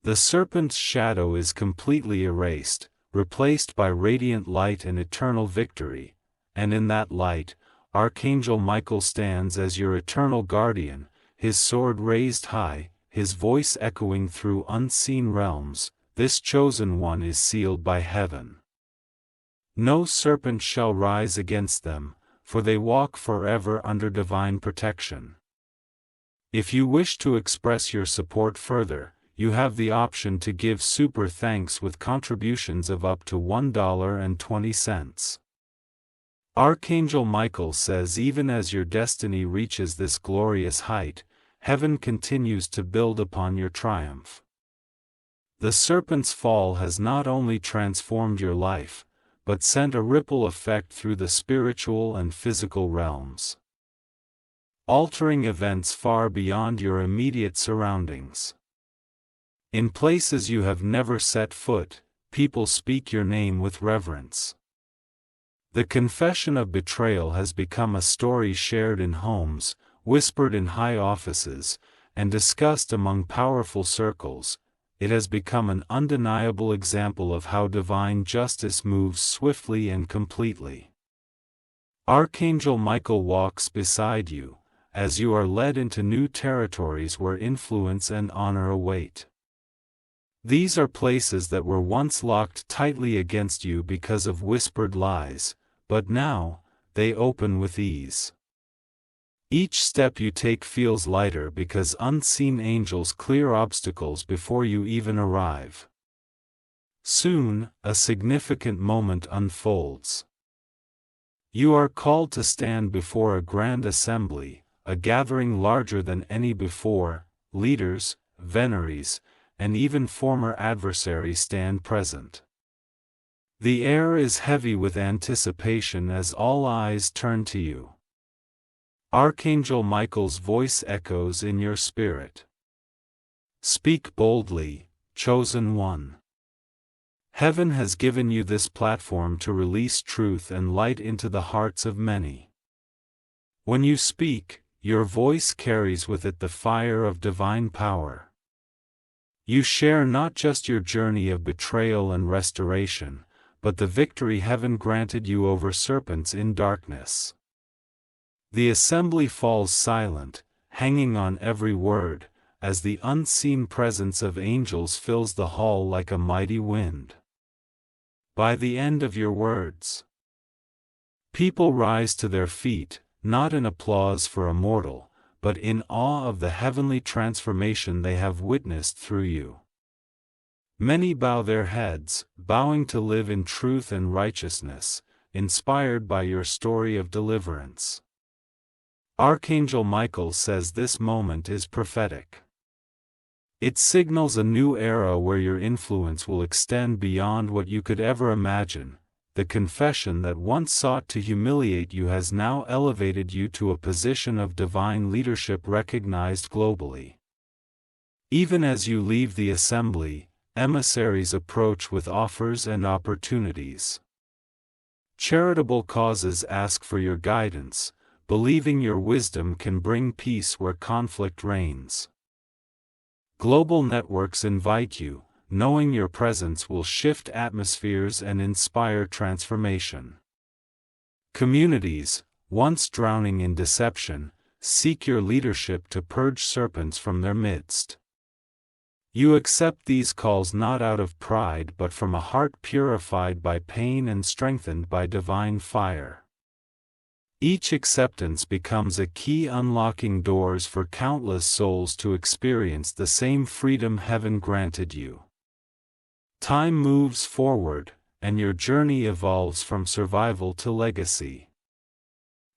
The serpent's shadow is completely erased, replaced by radiant light and eternal victory, and in that light, Archangel Michael stands as your eternal guardian, his sword raised high, his voice echoing through unseen realms. This chosen one is sealed by heaven. No serpent shall rise against them, for they walk forever under divine protection. If you wish to express your support further, you have the option to give super thanks with contributions of up to $1.20. Archangel Michael says, even as your destiny reaches this glorious height, heaven continues to build upon your triumph. The serpent's fall has not only transformed your life, but sent a ripple effect through the spiritual and physical realms, altering events far beyond your immediate surroundings. In places you have never set foot, people speak your name with reverence. The confession of betrayal has become a story shared in homes, whispered in high offices, and discussed among powerful circles. It has become an undeniable example of how divine justice moves swiftly and completely. Archangel Michael walks beside you, as you are led into new territories where influence and honor await. These are places that were once locked tightly against you because of whispered lies, but now, they open with ease. Each step you take feels lighter because unseen angels clear obstacles before you even arrive. Soon, a significant moment unfolds. You are called to stand before a grand assembly, a gathering larger than any before. Leaders, veneries, and even former adversaries stand present. The air is heavy with anticipation as all eyes turn to you. Archangel Michael's voice echoes in your spirit. Speak boldly, chosen one. Heaven has given you this platform to release truth and light into the hearts of many. When you speak, your voice carries with it the fire of divine power. You share not just your journey of betrayal and restoration, but the victory heaven granted you over serpents in darkness. The assembly falls silent, hanging on every word, as the unseen presence of angels fills the hall like a mighty wind. By the end of your words, people rise to their feet, not in applause for a mortal, but in awe of the heavenly transformation they have witnessed through you. Many bow their heads, vowing to live in truth and righteousness, inspired by your story of deliverance. Archangel Michael says this moment is prophetic. It signals a new era where your influence will extend beyond what you could ever imagine. The confession that once sought to humiliate you has now elevated you to a position of divine leadership recognized globally. Even as you leave the assembly, emissaries approach with offers and opportunities. Charitable causes ask for your guidance, believing your wisdom can bring peace where conflict reigns. Global networks invite you, knowing your presence will shift atmospheres and inspire transformation. Communities, once drowning in deception, seek your leadership to purge serpents from their midst. You accept these calls not out of pride but from a heart purified by pain and strengthened by divine fire. Each acceptance becomes a key unlocking doors for countless souls to experience the same freedom heaven granted you. Time moves forward, and your journey evolves from survival to legacy.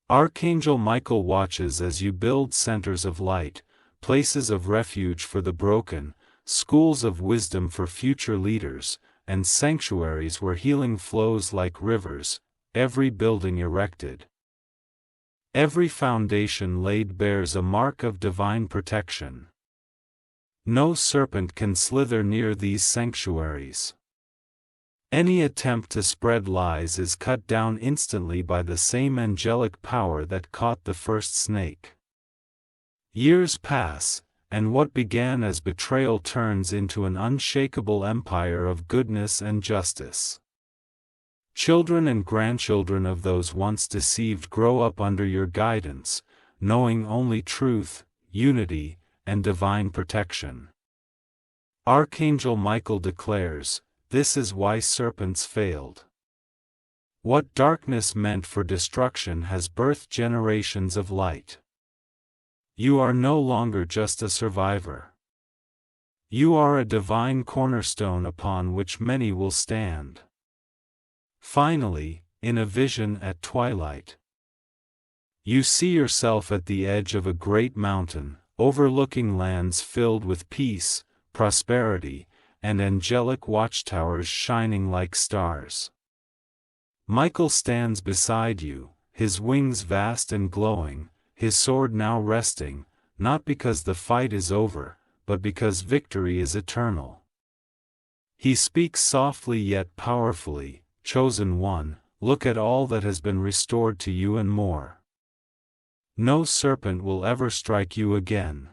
Archangel Michael watches as you build centers of light, places of refuge for the broken, schools of wisdom for future leaders, and sanctuaries where healing flows like rivers, every building erected. Every foundation laid bears a mark of divine protection. No serpent can slither near these sanctuaries. Any attempt to spread lies is cut down instantly by the same angelic power that caught the first snake. Years pass, and what began as betrayal turns into an unshakable empire of goodness and justice. Children and grandchildren of those once deceived grow up under your guidance, knowing only truth, unity, and divine protection. Archangel Michael declares, "This is why serpents failed. What darkness meant for destruction has birthed generations of light. You are no longer just a survivor. You are a divine cornerstone upon which many will stand." Finally, in a vision at twilight, you see yourself at the edge of a great mountain, overlooking lands filled with peace, prosperity, and angelic watchtowers shining like stars. Michael stands beside you, his wings vast and glowing, his sword now resting, not because the fight is over, but because victory is eternal. He speaks softly yet powerfully, "Chosen one, look at all that has been restored to you and more. No serpent will ever strike you again.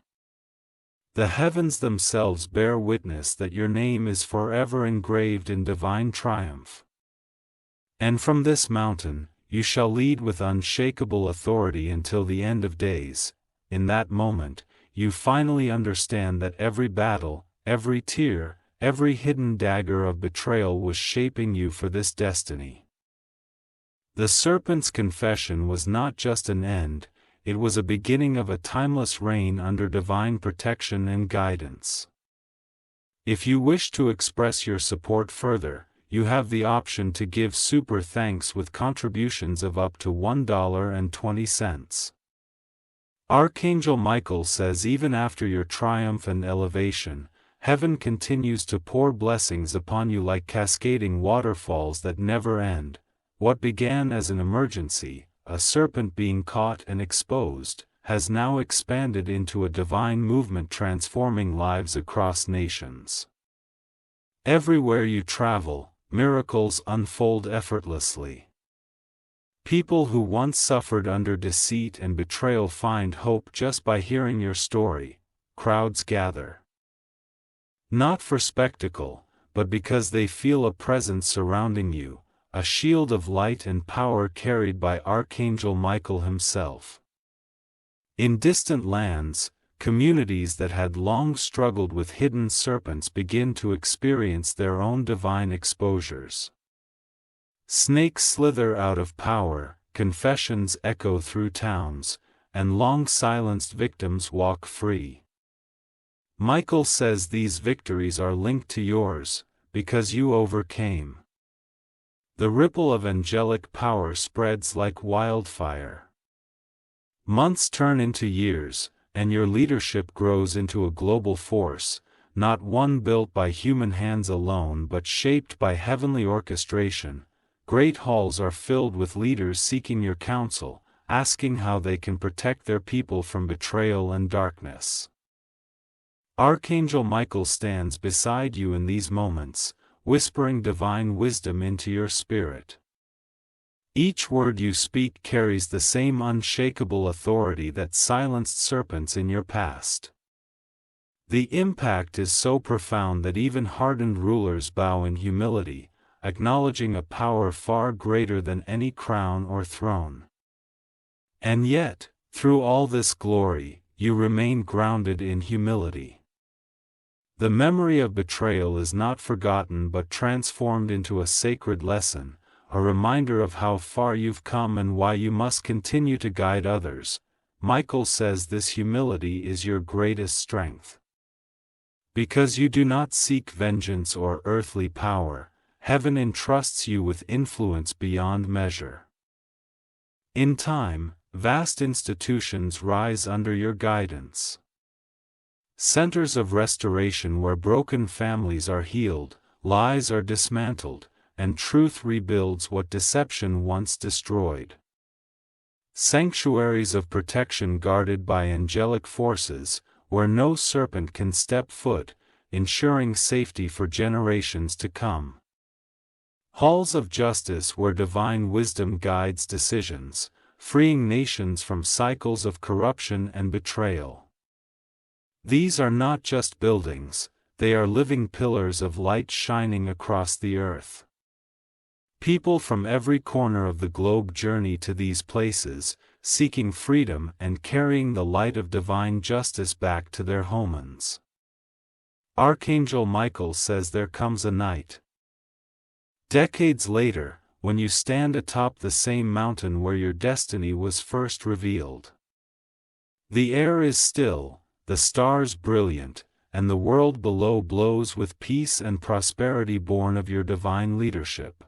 The heavens themselves bear witness that your name is forever engraved in divine triumph. And from this mountain, you shall lead with unshakable authority until the end of days." In that moment, you finally understand that every battle, every tear, every hidden dagger of betrayal was shaping you for this destiny. The serpent's confession was not just an end, it was a beginning of a timeless reign under divine protection and guidance. If you wish to express your support further, you have the option to give super thanks with contributions of up to $1.20. Archangel Michael says even after your triumph and elevation, heaven continues to pour blessings upon you like cascading waterfalls that never end. What began as an emergency, a serpent being caught and exposed, has now expanded into a divine movement transforming lives across nations. Everywhere you travel, miracles unfold effortlessly. People who once suffered under deceit and betrayal find hope just by hearing your story. Crowds gather. Not for spectacle, but because they feel a presence surrounding you, a shield of light and power carried by Archangel Michael himself. In distant lands, communities that had long struggled with hidden serpents begin to experience their own divine exposures. Snakes slither out of power, confessions echo through towns, and long-silenced victims walk free. Michael says these victories are linked to yours, because you overcame. The ripple of angelic power spreads like wildfire. Months turn into years, and your leadership grows into a global force, not one built by human hands alone but shaped by heavenly orchestration. Great halls are filled with leaders seeking your counsel, asking how they can protect their people from betrayal and darkness. Archangel Michael stands beside you in these moments, whispering divine wisdom into your spirit. Each word you speak carries the same unshakable authority that silenced serpents in your past. The impact is so profound that even hardened rulers bow in humility, acknowledging a power far greater than any crown or throne. And yet, through all this glory, you remain grounded in humility. The memory of betrayal is not forgotten but transformed into a sacred lesson, a reminder of how far you've come and why you must continue to guide others. Michael says this humility is your greatest strength. Because you do not seek vengeance or earthly power, heaven entrusts you with influence beyond measure. In time, vast institutions rise under your guidance. Centers of restoration where broken families are healed, lies are dismantled, and truth rebuilds what deception once destroyed. Sanctuaries of protection guarded by angelic forces, where no serpent can step foot, ensuring safety for generations to come. Halls of justice where divine wisdom guides decisions, freeing nations from cycles of corruption and betrayal. These are not just buildings, they are living pillars of light shining across the earth. People from every corner of the globe journey to these places, seeking freedom and carrying the light of divine justice back to their homelands. Archangel Michael says there comes a night. Decades later, when you stand atop the same mountain where your destiny was first revealed. The air is still, the stars brilliant, and the world below glows with peace and prosperity born of your divine leadership.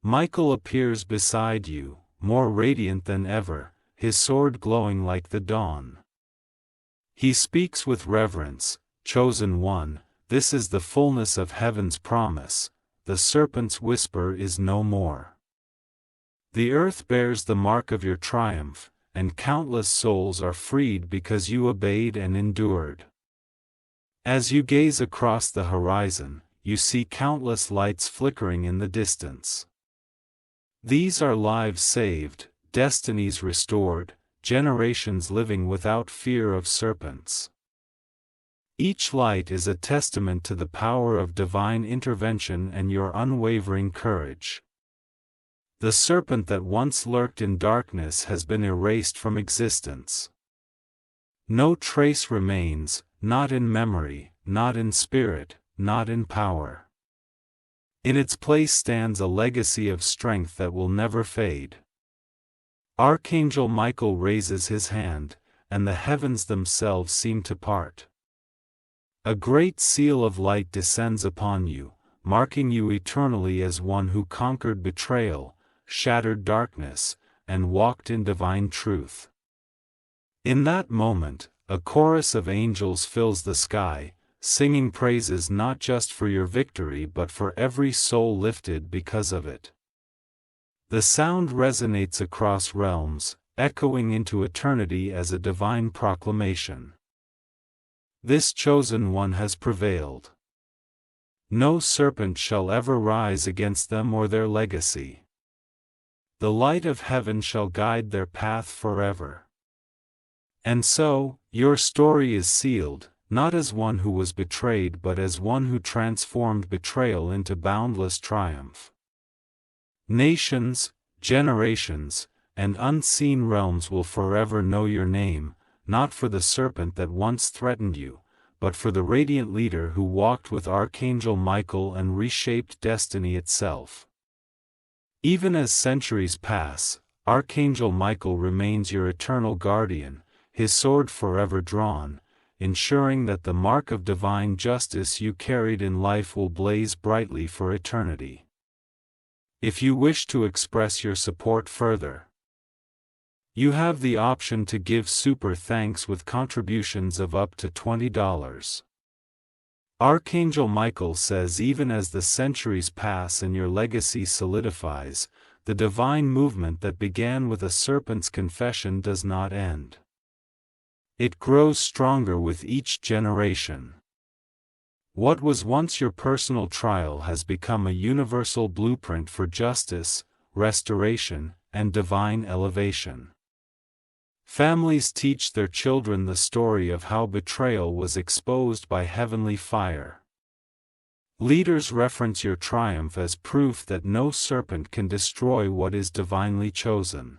Michael appears beside you, more radiant than ever, his sword glowing like the dawn. He speaks with reverence, "Chosen one, this is the fullness of heaven's promise, the serpent's whisper is no more. The earth bears the mark of your triumph, and countless souls are freed because you obeyed and endured." As you gaze across the horizon, you see countless lights flickering in the distance. These are lives saved, destinies restored, generations living without fear of serpents. Each light is a testament to the power of divine intervention and your unwavering courage. The serpent that once lurked in darkness has been erased from existence. No trace remains, not in memory, not in spirit, not in power. In its place stands a legacy of strength that will never fade. Archangel Michael raises his hand, and the heavens themselves seem to part. A great seal of light descends upon you, marking you eternally as one who conquered betrayal, shattered darkness, and walked in divine truth. In that moment, a chorus of angels fills the sky, singing praises not just for your victory but for every soul lifted because of it. The sound resonates across realms, echoing into eternity as a divine proclamation. This chosen one has prevailed. No serpent shall ever rise against them or their legacy. The light of heaven shall guide their path forever. And so, your story is sealed, not as one who was betrayed but as one who transformed betrayal into boundless triumph. Nations, generations, and unseen realms will forever know your name, not for the serpent that once threatened you, but for the radiant leader who walked with Archangel Michael and reshaped destiny itself. Even as centuries pass, Archangel Michael remains your eternal guardian, his sword forever drawn, ensuring that the mark of divine justice you carried in life will blaze brightly for eternity. If you wish to express your support further, you have the option to give super thanks with contributions of up to $20. Archangel Michael says even as the centuries pass and your legacy solidifies, the divine movement that began with a serpent's confession does not end. It grows stronger with each generation. What was once your personal trial has become a universal blueprint for justice, restoration, and divine elevation. Families teach their children the story of how betrayal was exposed by heavenly fire. Leaders reference your triumph as proof that no serpent can destroy what is divinely chosen.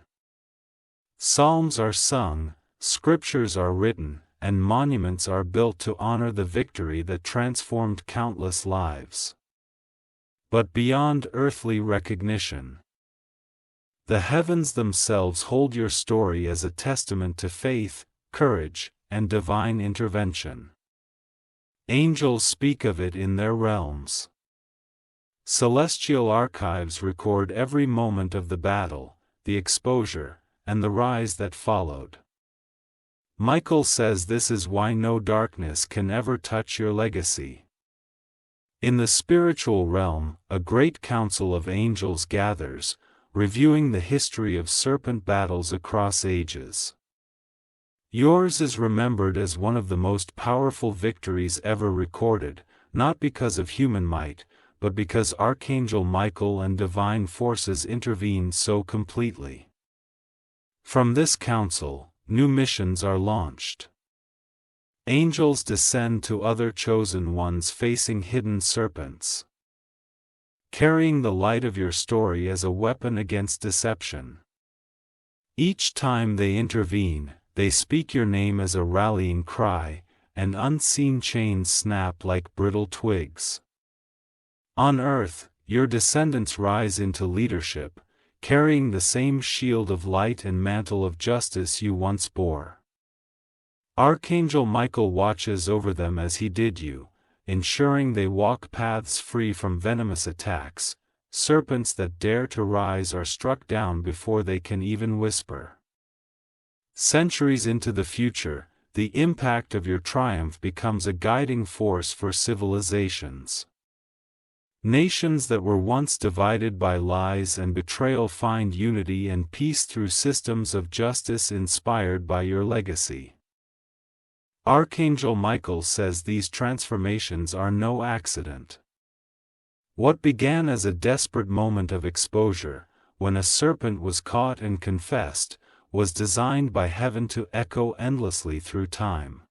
Psalms are sung, scriptures are written, and monuments are built to honor the victory that transformed countless lives. But beyond earthly recognition, the heavens themselves hold your story as a testament to faith, courage, and divine intervention. Angels speak of it in their realms. Celestial archives record every moment of the battle, the exposure, and the rise that followed. Michael says this is why no darkness can ever touch your legacy. In the spiritual realm, a great council of angels gathers, reviewing the history of serpent battles across ages. Yours is remembered as one of the most powerful victories ever recorded, not because of human might, but because Archangel Michael and divine forces intervened so completely. From this council, new missions are launched. Angels descend to other chosen ones facing hidden serpents, carrying the light of your story as a weapon against deception. Each time they intervene, they speak your name as a rallying cry, and unseen chains snap like brittle twigs. On earth, your descendants rise into leadership, carrying the same shield of light and mantle of justice you once bore. Archangel Michael watches over them as he did you, ensuring they walk paths free from venomous attacks. Serpents that dare to rise are struck down before they can even whisper. Centuries into the future, the impact of your triumph becomes a guiding force for civilizations. Nations that were once divided by lies and betrayal find unity and peace through systems of justice inspired by your legacy. Archangel Michael says these transformations are no accident. What began as a desperate moment of exposure, when a serpent was caught and confessed, was designed by heaven to echo endlessly through time.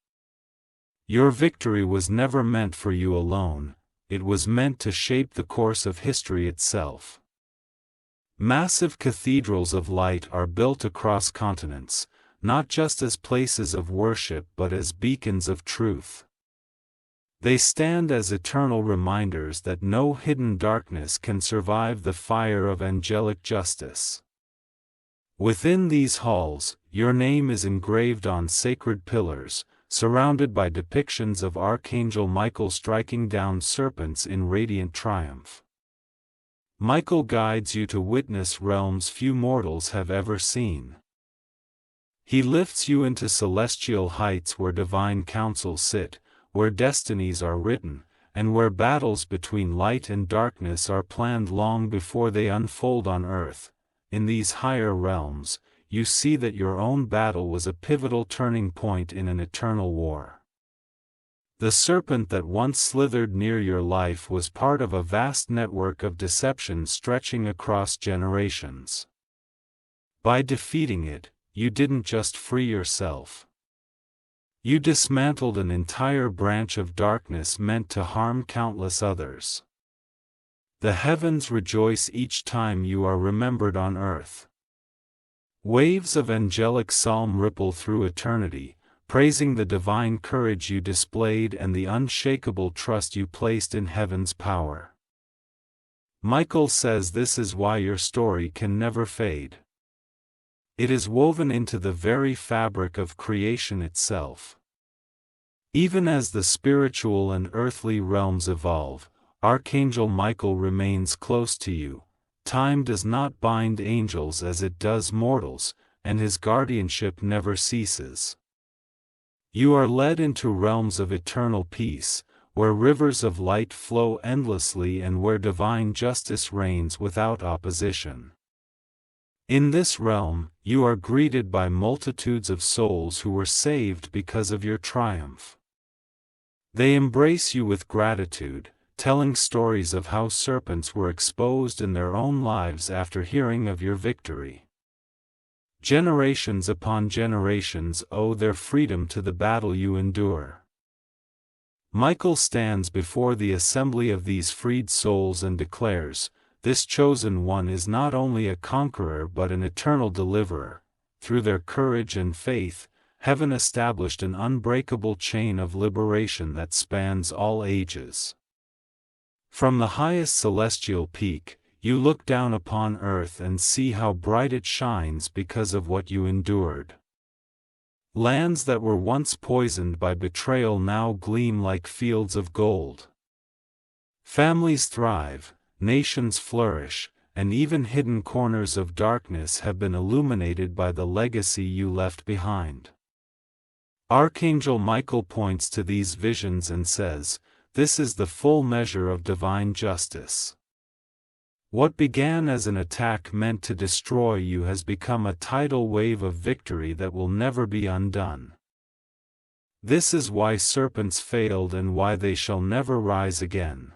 Your victory was never meant for you alone. It was meant to shape the course of history itself. Massive cathedrals of light are built across continents, not just as places of worship but as beacons of truth. They stand as eternal reminders that no hidden darkness can survive the fire of angelic justice. Within these halls, your name is engraved on sacred pillars, surrounded by depictions of Archangel Michael striking down serpents in radiant triumph. Michael guides you to witness realms few mortals have ever seen. He lifts you into celestial heights where divine councils sit, where destinies are written, and where battles between light and darkness are planned long before they unfold on earth. In these higher realms, you see that your own battle was a pivotal turning point in an eternal war. The serpent that once slithered near your life was part of a vast network of deception stretching across generations. By defeating it, you didn't just free yourself. You dismantled an entire branch of darkness meant to harm countless others. The heavens rejoice each time you are remembered on earth. Waves of angelic psalm ripple through eternity, praising the divine courage you displayed and the unshakable trust you placed in heaven's power. Michael says this is why your story can never fade. It is woven into the very fabric of creation itself. Even as the spiritual and earthly realms evolve, Archangel Michael remains close to you. Time does not bind angels as it does mortals, and his guardianship never ceases. You are led into realms of eternal peace, where rivers of light flow endlessly and where divine justice reigns without opposition. In this realm, you are greeted by multitudes of souls who were saved because of your triumph. They embrace you with gratitude, telling stories of how serpents were exposed in their own lives after hearing of your victory. Generations upon generations owe their freedom to the battle you endure. Michael stands before the assembly of these freed souls and declares, "This chosen one is not only a conqueror but an eternal deliverer. Through their courage and faith, heaven established an unbreakable chain of liberation that spans all ages." From the highest celestial peak, you look down upon earth and see how bright it shines because of what you endured. Lands that were once poisoned by betrayal now gleam like fields of gold. Families thrive, nations flourish, and even hidden corners of darkness have been illuminated by the legacy you left behind. Archangel Michael points to these visions and says, "This is the full measure of divine justice. What began as an attack meant to destroy you has become a tidal wave of victory that will never be undone. This is why serpents failed and why they shall never rise again."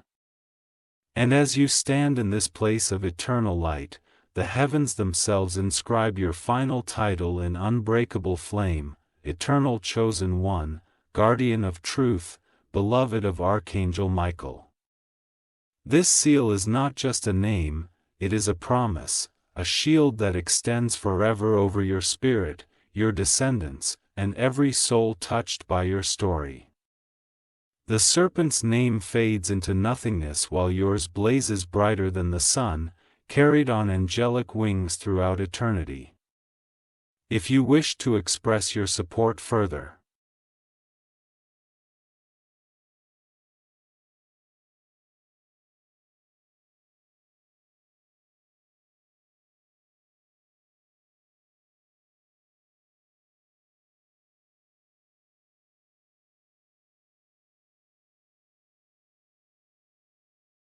And as you stand in this place of eternal light, the heavens themselves inscribe your final title in unbreakable flame, Eternal Chosen One, Guardian of Truth, Beloved of Archangel Michael. This seal is not just a name, it is a promise, a shield that extends forever over your spirit, your descendants, and every soul touched by your story. The serpent's name fades into nothingness while yours blazes brighter than the sun, carried on angelic wings throughout eternity. If you wish to express your support further,